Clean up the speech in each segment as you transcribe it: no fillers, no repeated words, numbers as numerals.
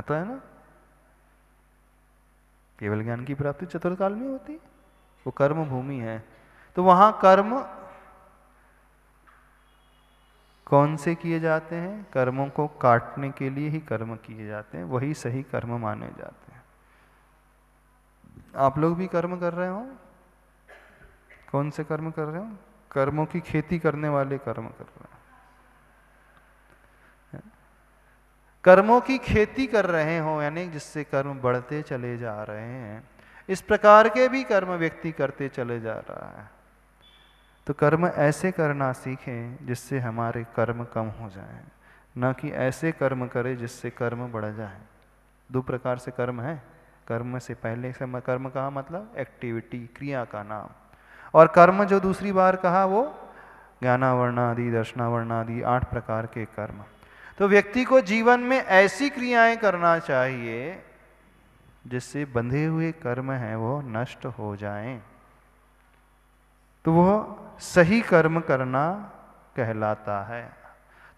तो है ना, केवल ज्ञान की प्राप्ति चतुर्थ काल में होती है, वो कर्म भूमि है। तो वहां कर्म कौन से किए जाते हैं? कर्मों को काटने के लिए ही कर्म किए जाते हैं, वही सही कर्म माने जाते हैं। आप लोग भी कर्म कर रहे हो, कौन से कर्म कर रहे हो? कर्मों की खेती करने वाले कर्म कर रहे हैं। कर्मों की खेती कर रहे हो, यानी जिससे कर्म बढ़ते चले जा रहे हैं, इस प्रकार के भी कर्म व्यक्ति करते चले जा रहा है। तो कर्म ऐसे करना सीखें जिससे हमारे कर्म कम हो जाएं, न कि ऐसे कर्म करें जिससे कर्म बढ़ जाए। दो प्रकार से कर्म है। कर्म से पहले से कर्म कहा मतलब एक्टिविटी, क्रिया का नाम, और कर्म जो दूसरी बार कहा वो ज्ञानावरणादि, दर्शनावरणादि 8 प्रकार के कर्म। तो व्यक्ति को जीवन में ऐसी क्रियाएं करना चाहिए जिससे बंधे हुए कर्म हैं वो नष्ट हो जाएं। तो वह सही कर्म करना कहलाता है।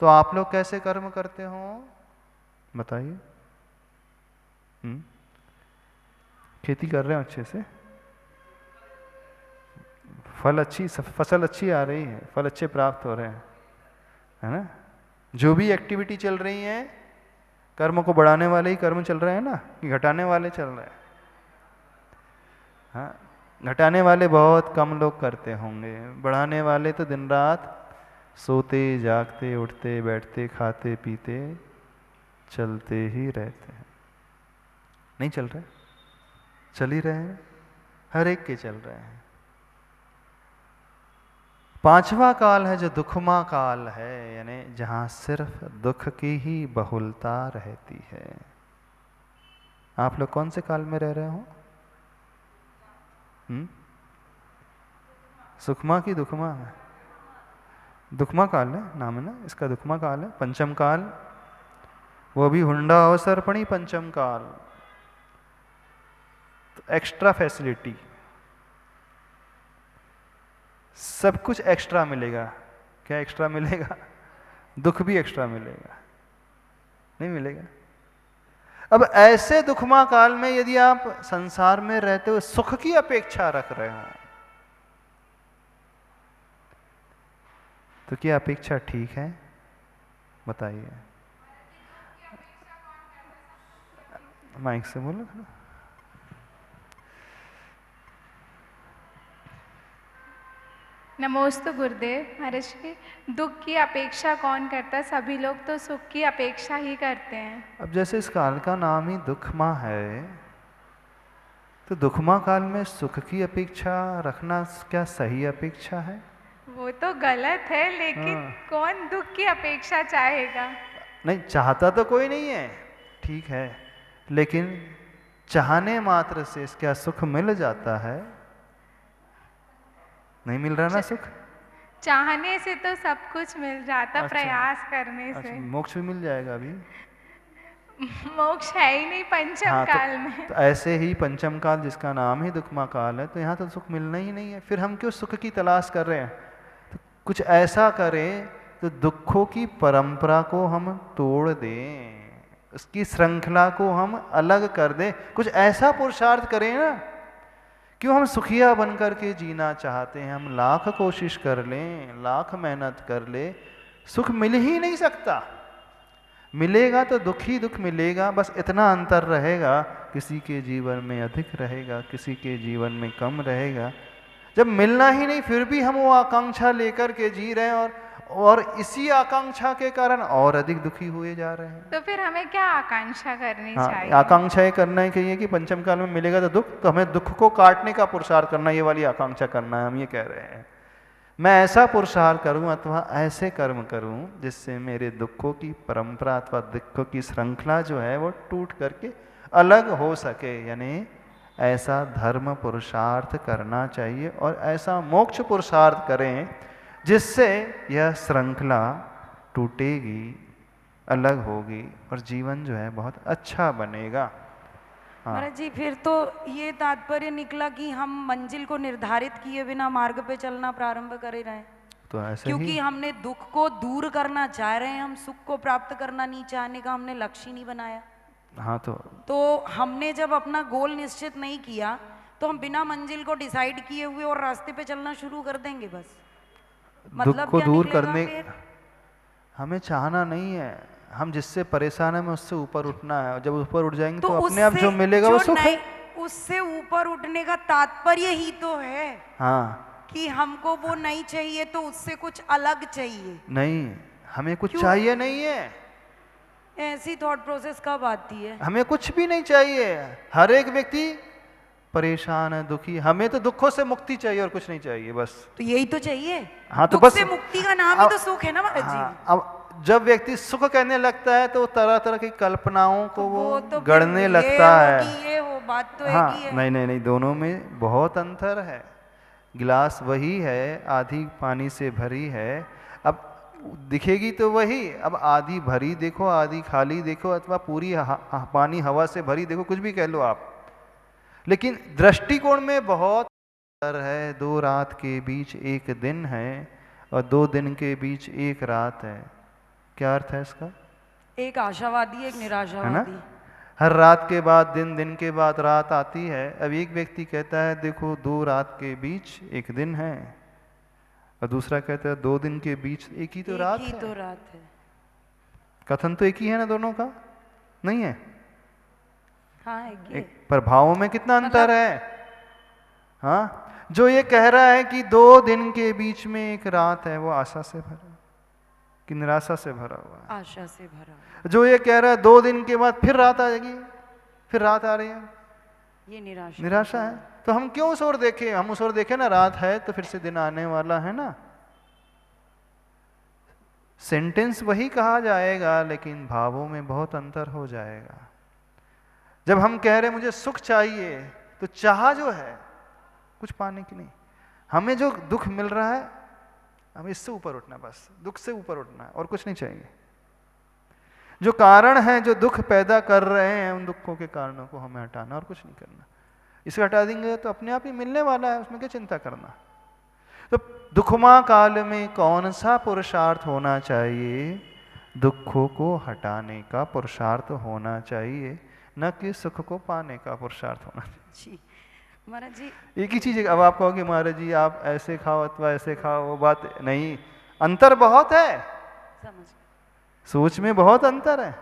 तो आप लोग कैसे कर्म करते हो बताइए? खेती कर रहे हो अच्छे से, फसल अच्छी आ रही है, फल अच्छे प्राप्त हो रहे हैं, है ना? जो भी एक्टिविटी चल रही है, कर्म को बढ़ाने वाले ही कर्म चल रहे हैं ना, कि घटाने वाले चल रहे हैं? हाँ, घटाने वाले बहुत कम लोग करते होंगे, बढ़ाने वाले तो दिन रात सोते जागते उठते बैठते खाते पीते चलते ही रहते हैं। नहीं चल रहे? चल ही रहे हैं, हर एक के चल रहे हैं। पांचवा काल है जो दुखमा काल है, यानी जहां सिर्फ दुख की ही बहुलता रहती है। आप लोग कौन से काल में रह रहे हो? सुखमा की दुखमा है? दुखमा काल है नाम है ना इसका, दुखमा काल है। पंचम काल वो भी हुंडा अवसर्पणी पंचम काल, तो एक्स्ट्रा फैसिलिटी, सब कुछ एक्स्ट्रा मिलेगा। क्या एक्स्ट्रा मिलेगा? दुख भी एक्स्ट्रा मिलेगा, नहीं मिलेगा? अब ऐसे दुखमा काल में यदि आप संसार में रहते हुए सुख की अपेक्षा रख रहे हो, तो क्या अपेक्षा ठीक है? बताइए, माइक से बोलो। नमोस्तु गुरुदेव महाराज की। दुख की अपेक्षा कौन करता है? सभी लोग तो सुख की अपेक्षा ही करते हैं। अब जैसे इस काल का नाम ही दुखमा है, तो दुखमा काल में सुख की अपेक्षा रखना क्या सही अपेक्षा है? वो तो गलत है, लेकिन कौन दुख की अपेक्षा चाहेगा? नहीं, चाहता तो कोई नहीं है, ठीक है, लेकिन चाहने मात्र से क्या सुख मिल जाता है? नहीं मिल रहा ना सुख? चाहने से तो सब कुछ मिल जाता, अच्छा, प्रयास करने अच्छा, से। मोक्ष भी मिल जाएगा अभी? मोक्ष है ही नहीं पंचम काल में। तो ऐसे ही पंचम काल जिसका नाम ही दुखमा काल है, तो यहाँ तो सुख मिलना ही नहीं है, फिर हम क्यों सुख की तलाश कर रहे हैं? तो कुछ ऐसा करें तो दुखों की परंपरा को हम तोड़ दें, उसकी श्रृंखला को हम अलग कर दें, कुछ ऐसा पुरुषार्थ करें ना। क्यों हम सुखिया बनकर के जीना चाहते हैं? हम लाख कोशिश कर लें, लाख मेहनत कर ले, सुख मिल ही नहीं सकता। मिलेगा तो दुख ही दुख मिलेगा, बस इतना अंतर रहेगा, किसी के जीवन में अधिक रहेगा, किसी के जीवन में कम रहेगा। जब मिलना ही नहीं, फिर भी हम वो आकांक्षा लेकर के जी रहे हैं, और इसी आकांक्षा के कारण और अधिक दुखी हुए जा रहे हैं। तो फिर हमें क्या आकांक्षा करनी चाहिए? आकांक्षा ये करना है कि पंचम काल में मिलेगा तो दुख, तो हमें दुख को काटने का पुरुषार्थ करना, ये वाली आकांक्षा करना है। हम ये कह रहे हैं मैं ऐसा पुरुषार्थ करूं अथवा ऐसे कर्म करूं जिससे मेरे दुखों की परंपरा अथवा दुखों की श्रृंखला जो है वो टूट करके अलग हो सके, यानी ऐसा धर्म पुरुषार्थ करना चाहिए, और ऐसा मोक्ष पुरुषार्थ करें जिससे यह श्रृंखला टूटेगी, अलग होगी, और जीवन जो है बहुत अच्छा बनेगा। महाराज जी, फिर तो ये तात्पर्य निकला कि हम मंजिल को निर्धारित किए बिना मार्ग पे चलना प्रारंभ कर रहे हैं। तो ऐसे क्योंकि ही हमने दुख को दूर करना चाह रहे हैं, हम सुख को प्राप्त करना नहीं चाहने का हमने लक्ष्य नहीं बनाया। हाँ तो हमने जब अपना गोल निश्चित नहीं किया तो हम बिना मंजिल को डिसाइड किए हुए और रास्ते पे चलना शुरू कर देंगे बस। दुख मतलब को क्या दूर निकलेगा करने फिर? हमें चाहना नहीं है, हम जिससे परेशान है हमें उससे ऊपर उठना है, और जब ऊपर उठ जाएंगे तो तो अपने आप जो मिलेगा वो सुख है। उससे ऊपर उठने का तात्पर्य ही तो है हाँ, कि हमको वो नहीं चाहिए तो उससे कुछ अलग चाहिए। नहीं, हमें कुछ क्यों? चाहिए नहीं है, ऐसी थॉट प्रोसेस कब आती है? हमें कुछ भी नहीं चाहिए। हर एक व्यक्ति परेशान है, दुखी, हमें तो दुखों से मुक्ति चाहिए और कुछ नहीं चाहिए बस। तो यही तो चाहिए। हाँ तो दुख बस से मुक्ति का नाम ही तो सुख है ना महाराज जी। हाँ, अब जब व्यक्ति सुख कहने लगता है तो तरह तरह की कल्पनाओं को तो वो तो गढ़ने ये लगता है। ये हो, बात तो हाँ, एक ही है। नहीं नहीं नहीं, दोनों में बहुत अंतर है। गिलास वही है, आधी पानी से भरी है, अब दिखेगी तो वही, अब आधी भरी देखो, आधी खाली देखो, अथवा पूरी पानी हवा से भरी देखो, कुछ भी कह लो आप, लेकिन दृष्टिकोण में बहुत अंतर है। 2 रात के बीच 1 दिन है और 2 दिन के बीच 1 रात है। क्या अर्थ है इसका? एक आशावादी, एक है ना? निराशावादी। हर रात के बाद दिन, दिन के बाद रात आती है। अब एक व्यक्ति कहता है देखो 2 रात के बीच 1 दिन है, और दूसरा कहता है 2 दिन के बीच एक ही तो रात एक ही है। तो रात है। कथन तो एक ही है ना दोनों का? नहीं है? हाँ, एक ही है। पर भावों में कितना अंतर है। हाँ, जो ये कह रहा है कि 2 दिन के बीच में 1 रात है, वो आशा से भरा कि निराशा से भरा हुआ है। आशा से भरा। जो ये कह रहा है 2 दिन के बाद फिर रात आ जाएगी, फिर रात आ रही है, ये निराशा है। तो हम क्यों उस ओर देखें? हम उस ओर देखें ना, रात है तो फिर से दिन आने वाला है ना। सेंटेंस वही कहा जाएगा लेकिन भावों में बहुत अंतर हो जाएगा। जब हम कह रहे मुझे सुख चाहिए, तो चाह जो है कुछ पाने की नहीं, हमें जो दुख मिल रहा है हमें इससे ऊपर उठना, बस दुख से ऊपर उठना है और कुछ नहीं चाहिए। जो कारण है जो दुख पैदा कर रहे हैं, उन दुखों के कारणों को हमें हटाना और कुछ नहीं करना। इसे हटा देंगे तो अपने आप ही मिलने वाला है, उसमें क्या चिंता करना। तो दुखमा काल में कौन सा पुरुषार्थ होना चाहिए? दुखों को हटाने का पुरुषार्थ होना चाहिए, न कि सुख को पाने का पुरुषार्थ होना चाहिए। जी महाराज जी, एक ही चीज है। अब आप कहोगे महाराज जी आप ऐसे खाओ अथवा ऐसे खाओ, वो बात नहीं, अंतर बहुत है, समझ। सोच में बहुत अंतर है।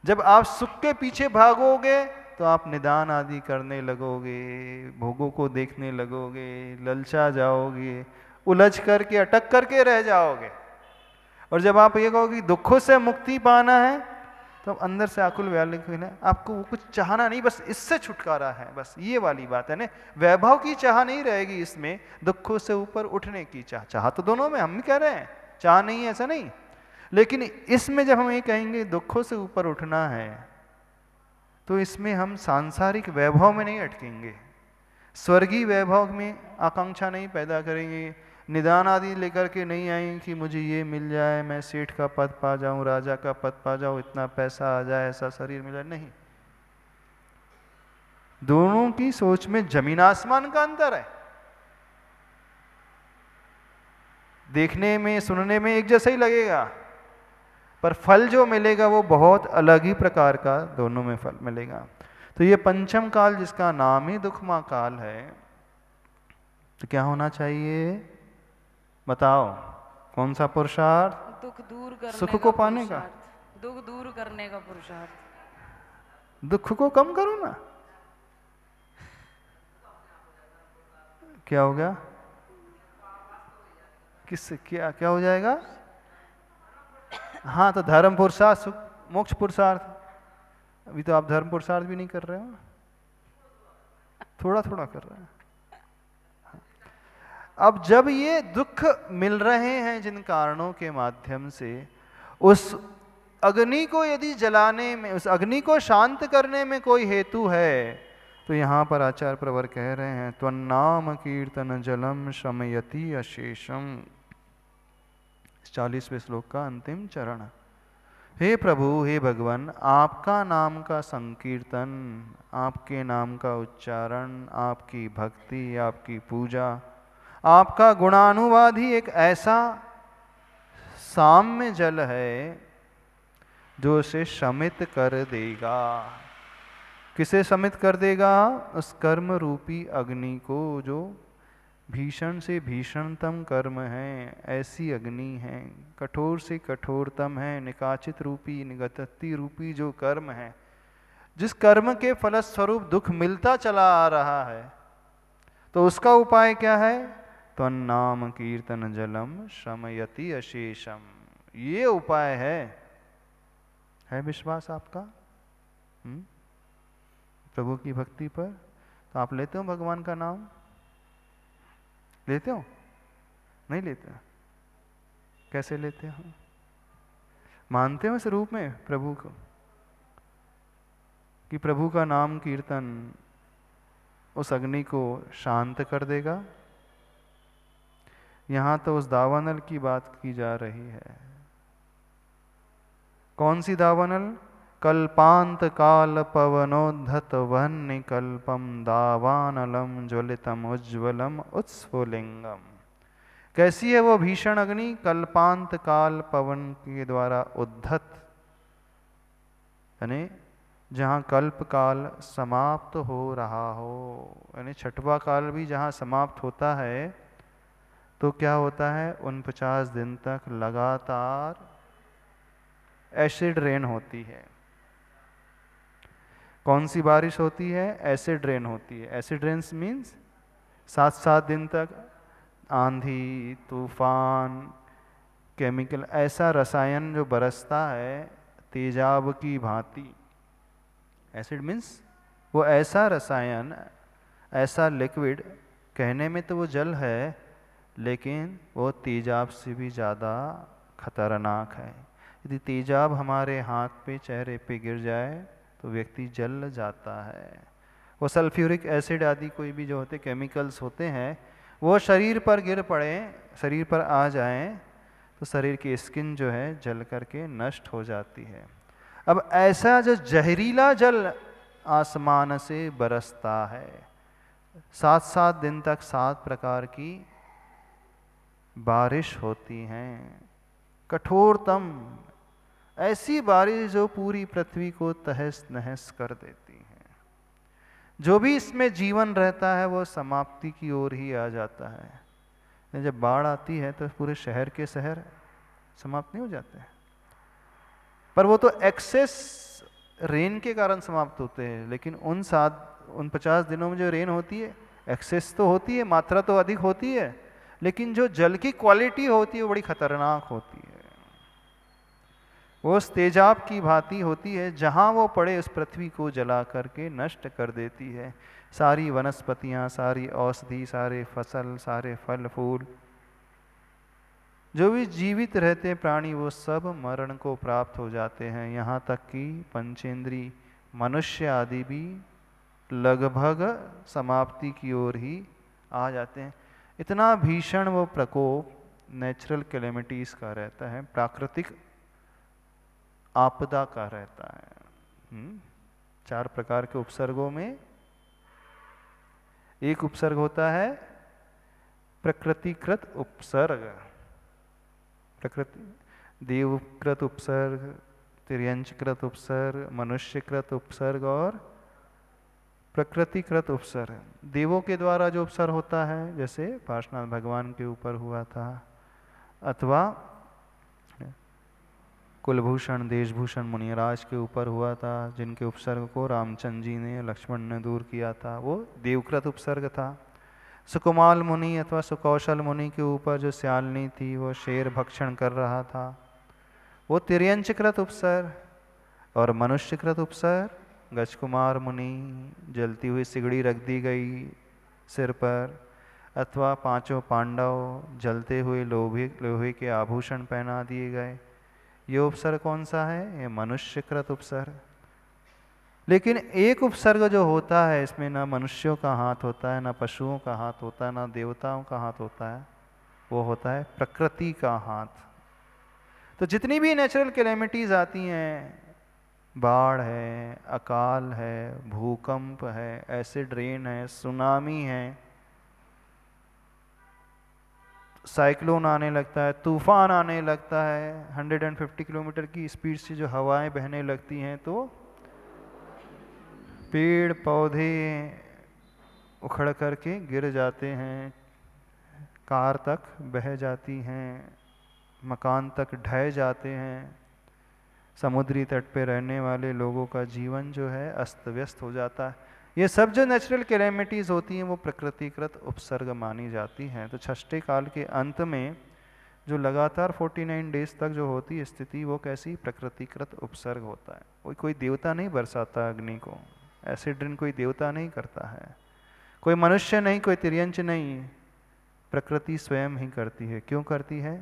जब आप सुख के पीछे भागोगे तो आप निदान आदि करने लगोगे, भोगों को देखने लगोगे, ललचा जाओगे, उलझ करके अटक करके रह जाओगे। और जब आप ये कहोगे दुखों से मुक्ति पाना है, तो अंदर से आकुल व्याकुल है, आपको वो कुछ चाहना नहीं, बस इससे छुटकारा है, बस ये वाली बात है ना। वैभव की चाह नहीं रहेगी इसमें, दुखों से ऊपर उठने की चाह। चाह तो दोनों में हम भी कह रहे हैं, चाह नहीं है ऐसा नहीं, लेकिन इसमें जब हम ये कहेंगे दुखों से ऊपर उठना है, तो इसमें हम सांसारिक वैभव में नहीं अटकेंगे, स्वर्गीय वैभव में आकांक्षा नहीं पैदा करेंगे, निदान आदि लेकर के नहीं आएंगे कि मुझे ये मिल जाए, मैं सेठ का पद पा जाऊं, राजा का पद पा जाऊं, इतना पैसा आ जाए, ऐसा शरीर मिल जाए, नहीं। दोनों की सोच में जमीन आसमान का अंतर है। देखने में सुनने में एक जैसा ही लगेगा, पर फल जो मिलेगा वो बहुत अलग ही प्रकार का दोनों में फल मिलेगा। तो ये पंचम काल जिसका नाम ही दुखमा काल है, तो क्या होना चाहिए बताओ? कौन सा पुरुषार्थ? दुख दूर करने सुख को पाने का, दुख दूर करने का पुरुषार्थ। दुख को कम करो ना। क्या हो गया? किससे क्या क्या हो जाएगा? हाँ, तो धर्म पुरुषार्थ, सुख मोक्ष पुरुषार्थ। अभी तो आप धर्म पुरुषार्थ भी नहीं कर रहे हो, थोड़ा थोड़ा कर रहे हैं। अब जब ये दुख मिल रहे हैं जिन कारणों के माध्यम से, उस अग्नि को यदि जलाने में, उस अग्नि को शांत करने में कोई हेतु है, तो यहाँ पर आचार्य प्रवर कह रहे हैं त्वन्नाम कीर्तन जलम शमयति अशेषम, 40वें श्लोक का अंतिम चरण। हे प्रभु, हे भगवान, आपका नाम का संकीर्तन, आपके नाम का उच्चारण, आपकी भक्ति, आपकी पूजा, आपका गुणानुवाद ही एक ऐसा साम्य जल है जो उसे शमित कर देगा। किसे शमित कर देगा? उस कर्म रूपी अग्नि को, जो भीषण से भीषणतम कर्म है, ऐसी अग्नि है, कठोर से कठोरतम है, निकाचित रूपी निगतति रूपी जो कर्म है, जिस कर्म के फलस्वरूप दुख मिलता चला आ रहा है, तो उसका उपाय क्या है? त्वन्नाम कीर्तन जलम शमयति अशेषम। ये उपाय है विश्वास आपका प्रभु की भक्ति पर? तो आप लेते हो भगवान का नाम? लेते हो? नहीं लेते? कैसे लेते हो? मानते हो इस रूप में प्रभु को कि प्रभु का नाम कीर्तन उस अग्नि को शांत कर देगा? यहां तो उस दावानल की बात की जा रही है। कौन सी दावानल? कल्पांत काल पवनोद्धत वह्नि कल्पम दावानलम ज्वलितम उज्ज्वलम उत्स्फुलिंगम। कैसी है वो भीषण अग्नि? कल्पांत काल पवन के द्वारा उद्धत, यानी जहाँ कल्प काल समाप्त हो रहा हो, यानी छठवां काल भी जहाँ समाप्त होता है, तो क्या होता है? 49 दिन तक लगातार एसिड रेन होती है। कौन सी बारिश होती है? एसिड रेन होती है। एसिड रेन मीन्स 7-7 दिन तक आंधी, तूफान, केमिकल, ऐसा रसायन जो बरसता है तेजाब की भांति। एसिड मीन्स वो ऐसा रसायन, ऐसा लिक्विड, कहने में तो वो जल है, लेकिन वो तेजाब से भी ज़्यादा खतरनाक है। यदि तेजाब हमारे हाथ पे, चेहरे पे गिर जाए तो व्यक्ति जल जाता है। वो सल्फ्यूरिक एसिड आदि कोई भी जो होते केमिकल्स होते हैं, वो शरीर पर गिर पड़े, शरीर पर आ जाएं, तो शरीर की स्किन जो है जल करके नष्ट हो जाती है। अब ऐसा जो जहरीला जल आसमान से बरसता है, 7-7 दिन तक 7 प्रकार की बारिश होती हैं, कठोरतम ऐसी बारिश जो पूरी पृथ्वी को तहस नहस कर देती है। जो भी इसमें जीवन रहता है वो समाप्ति की ओर ही आ जाता है। जब बाढ़ आती है तो पूरे शहर के शहर समाप्त नहीं हो जाते हैं, पर वो तो एक्सेस रेन के कारण समाप्त होते हैं। लेकिन उन 50 दिनों में जो रेन होती है, एक्सेस तो होती है, मात्रा तो अधिक होती है, लेकिन जो जल की क्वालिटी होती है वो बड़ी खतरनाक होती है। वो उस तेजाब की भांति होती है, जहां वो पड़े उस पृथ्वी को जला करके नष्ट कर देती है। सारी वनस्पतियां, सारी औषधि, सारे फसल, सारे फल फूल, जो भी जीवित रहते प्राणी, वो सब मरण को प्राप्त हो जाते हैं। यहाँ तक कि पंचेंद्री मनुष्य आदि भी लगभग समाप्ति की ओर ही आ जाते हैं। इतना भीषण वो प्रकोप नेचुरल कैलेमिटीज का रहता है, प्राकृतिक आपदा का रहता है। 4 प्रकार के उपसर्गों में एक उपसर्ग होता है प्रकृतिकृत उपसर्ग। प्रकृति देवकृत उपसर्ग, तिर्यंचकृत उपसर्ग, मनुष्यकृत उपसर्ग और प्रकृतिकृत उपसर्ग। देवों के द्वारा जो उपसर्ग होता है, जैसे पार्श्वनाथ भगवान के ऊपर हुआ था, अथवा कुलभूषण देशभूषण मुनिराज के ऊपर हुआ था, जिनके उपसर्ग को रामचंद्र जी ने, लक्ष्मण ने दूर किया था, वो देवकृत उपसर्ग था। सुकुमाल मुनि अथवा सुकौशल मुनि के ऊपर जो श्यालनी थी, वो शेर भक्षण कर रहा था, वो तिर्यंचकृत उपसर्ग। और मनुष्यकृत उपसर्ग, गजकुमार मुनि, जलती हुई सिगड़ी रख दी गई सिर पर, अथवा 5 पांडव जलते हुए लोहे के आभूषण पहना दिए गए। ये उपसर्ग कौन सा है? ये मनुष्यकृत उपसर्ग। लेकिन एक उपसर्ग जो होता है, इसमें ना मनुष्यों का हाथ होता है, ना पशुओं का हाथ होता है, ना देवताओं का हाथ होता है, वो होता है प्रकृति का हाथ। तो जितनी भी नेचुरल कैलेमिटीज आती हैं, बाढ़ है, अकाल है, भूकंप है, एसिड रेन है, सुनामी है, साइक्लोन आने लगता है, तूफान आने लगता है, 150 किलोमीटर की स्पीड से जो हवाएं बहने लगती हैं, तो पेड़ पौधे उखड़ करके गिर जाते हैं, कार तक बह जाती हैं, मकान तक ढह जाते हैं, समुद्री तट पे रहने वाले लोगों का जीवन जो है अस्त व्यस्त हो जाता है। ये सब जो नेचुरल कैलेमिटीज़ होती हैं वो प्रकृतिकृत उपसर्ग मानी जाती हैं। तो षष्ठी काल के अंत में जो लगातार 49 डेज तक जो होती है स्थिति, वो कैसी प्रकृतिकृत उपसर्ग होता है। कोई देवता नहीं बरसाता अग्नि को, एसिड रिन कोई देवता नहीं करता है, कोई मनुष्य नहीं, कोई तिर्यंच नहीं, प्रकृति स्वयं ही करती है। क्यों करती है?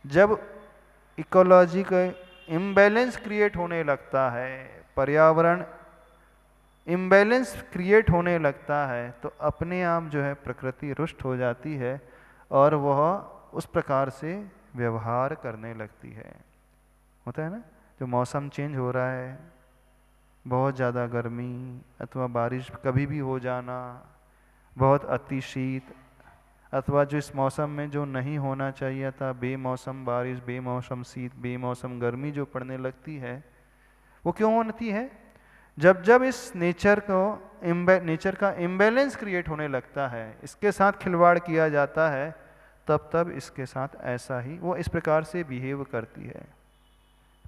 जब इकोलॉजी का इम्बैलेंस क्रिएट होने लगता है, पर्यावरण इम्बैलेंस क्रिएट होने लगता है, तो अपने आप जो है प्रकृति रुष्ट हो जाती है और वह उस प्रकार से व्यवहार करने लगती है। होता है ना, जो मौसम चेंज हो रहा है, बहुत ज़्यादा गर्मी अथवा बारिश कभी भी हो जाना, बहुत अति शीत, अथवा जो इस मौसम में जो नहीं होना चाहिए था, बेमौसम बारिश, बेमौसम शीत, बेमौसम गर्मी जो पड़ने लगती है, वो क्यों होती है? जब जब इस नेचर का इम्बैलेंस क्रिएट होने लगता है, इसके साथ खिलवाड़ किया जाता है, तब तब इसके साथ ऐसा ही वो इस प्रकार से बिहेव करती है।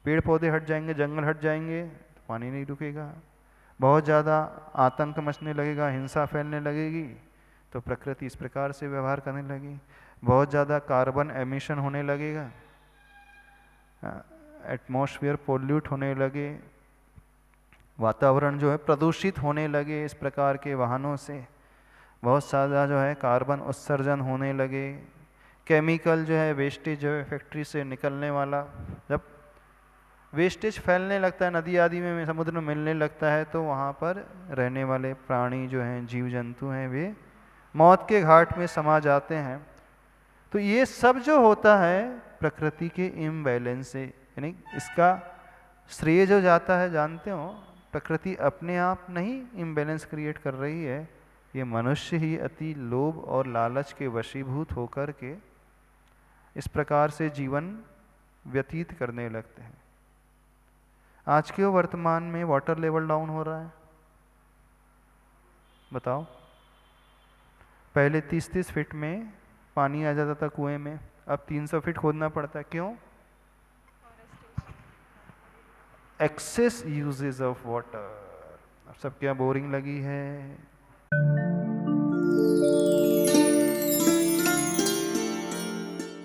पेड़ पौधे हट जाएंगे, जंगल हट जाएंगे, तो पानी नहीं रुकेगा, बहुत ज़्यादा आतंक मचने लगेगा, हिंसा फैलने लगेगी, तो प्रकृति इस प्रकार से व्यवहार करने लगी। बहुत ज़्यादा कार्बन एमिशन होने लगेगा, एटमॉस्फेयर पोल्यूट होने लगे, वातावरण जो है प्रदूषित होने लगे इस प्रकार के वाहनों से, बहुत ज़्यादा जो है कार्बन उत्सर्जन होने लगे, केमिकल जो है वेस्टेज जो है फैक्ट्री से निकलने वाला, जब वेस्टेज फैलने लगता है नदी आदि में, समुद्र में मिलने लगता है, तो वहाँ पर रहने वाले प्राणी जो हैं, जीव जंतु हैं, वे मौत के घाट में समा जाते हैं। तो ये सब जो होता है प्रकृति के इम्बैलेंस से, यानी इसका श्रेय जो जाता है, जानते हो, प्रकृति अपने आप नहीं इम्बैलेंस क्रिएट कर रही है, ये मनुष्य ही अति लोभ और लालच के वशीभूत होकर के इस प्रकार से जीवन व्यतीत करने लगते हैं। आज के वर्तमान में वाटर लेवल डाउन हो रहा है, बताओ। पहले 30-30 फीट में पानी आ जाता था कुएं में, अब 300 फीट खोदना पड़ता है। क्यों? Excess uses of water. अब सब क्या बोरिंग लगी है।